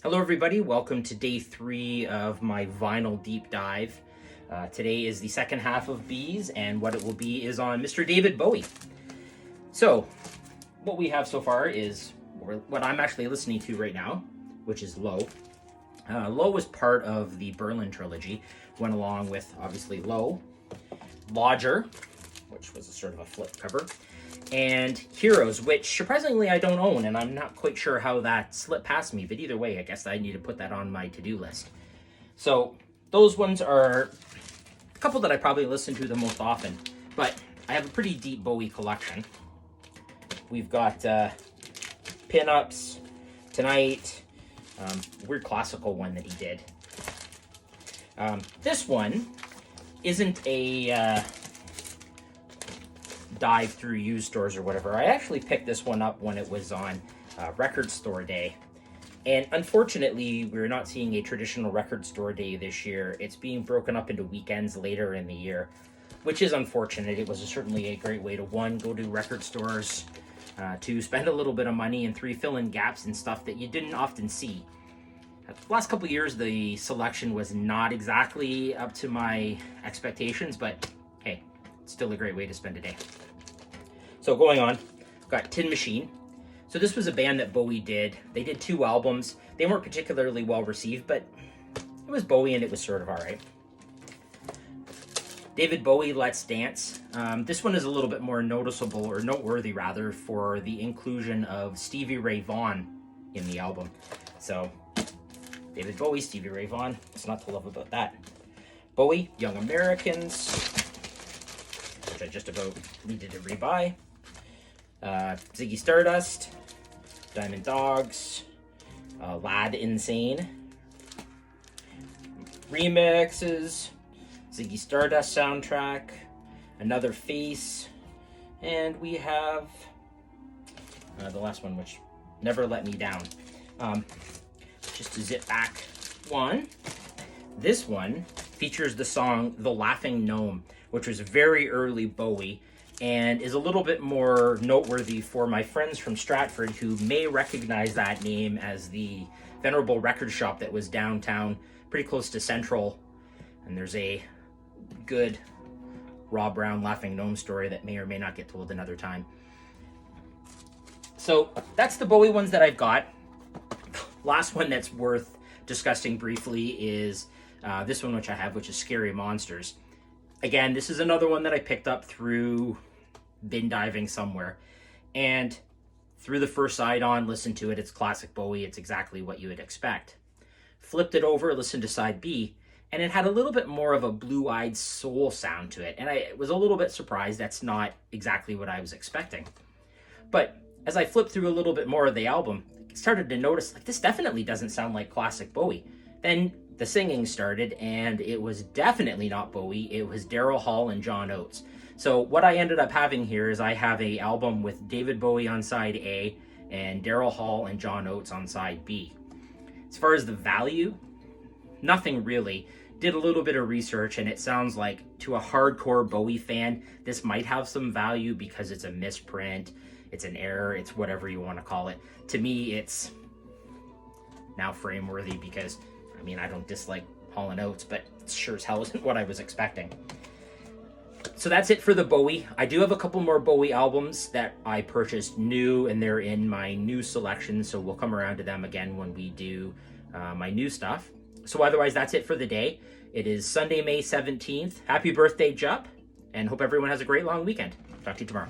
Hello everybody, welcome to day 3 of my vinyl deep dive. Today is the second half of Bees, and what it will be is on Mr. David Bowie. So, what we have so far is what I'm actually listening to right now, which is Low. Low was part of the Berlin trilogy, went along with, obviously, Low, Lodger, which was a sort of a flip cover, and Heroes, which surprisingly I don't own, and I'm not quite sure how that slipped past me, but either way, I guess I need to put that on my to-do list. So those ones are a couple that I probably listen to the most often, but I have a pretty deep Bowie collection. We've got Pin-Ups, Tonight, weird classical one that he did. This one isn't a dive through used stores or whatever. I actually picked this one up when it was on record store day. And unfortunately, we're not seeing a traditional record store day this year. It's being broken up into weekends later in the year, which is unfortunate. It was certainly a great way to, 1, go to record stores, 2, spend a little bit of money, and 3, fill in gaps and stuff that you didn't often see. The last couple of years, the selection was not exactly up to my expectations, but hey, it's still a great way to spend a day. So going on, got Tin Machine. So this was a band that Bowie did. They did 2 albums. They weren't particularly well received, but it was Bowie and it was sort of all right. David Bowie, Let's Dance. This one is a little bit more noticeable, or noteworthy rather, for the inclusion of Stevie Ray Vaughan in the album. So David Bowie, Stevie Ray Vaughan. What's not to love about that? Bowie, Young Americans, which I just about needed to rebuy. Ziggy Stardust, Diamond Dogs, Lad Insane, remixes, Ziggy Stardust soundtrack, Another Face, and we have the last one, which Never Let Me Down. Just to zip back one, this one features the song The Laughing Gnome, which was very early Bowie, and is a little bit more noteworthy for my friends from Stratford who may recognize that name as the Venerable Record Shop that was downtown, pretty close to Central. And there's a good Rob Brown Laughing Gnome story that may or may not get told another time. So that's the Bowie ones that I've got. Last one that's worth discussing briefly is this one, which I have, which is Scary Monsters. Again, this is another one that I picked up through bin diving somewhere, and threw the first side on, listened to it. It's classic Bowie. It's exactly what you would expect. Flipped it over, listened to side B, and it had a little bit more of a blue-eyed soul sound to it, and I was a little bit surprised. That's not exactly what I was expecting. But as I flipped through a little bit more of the album, I started to notice, like, this definitely doesn't sound like classic Bowie. Then the singing started, and it was definitely not Bowie. It was Daryl Hall and John Oates. So what I ended up having here is I have a album with David Bowie on side A and Daryl Hall and John Oates on side B. As far as the value, nothing really. Did a little bit of research, and it sounds like to a hardcore Bowie fan, this might have some value because it's a misprint, it's an error, it's whatever you want to call it. To me, it's now frame-worthy because, I mean, I don't dislike Hall & Oates, but it sure as hell isn't what I was expecting. So that's it for the Bowie. I do have a couple more Bowie albums that I purchased new, and they're in my new selection, so we'll come around to them again when we do my new stuff. So otherwise, that's it for the day. It is Sunday, May 17th. Happy birthday, Jupp, and hope everyone has a great long weekend. Talk to you tomorrow.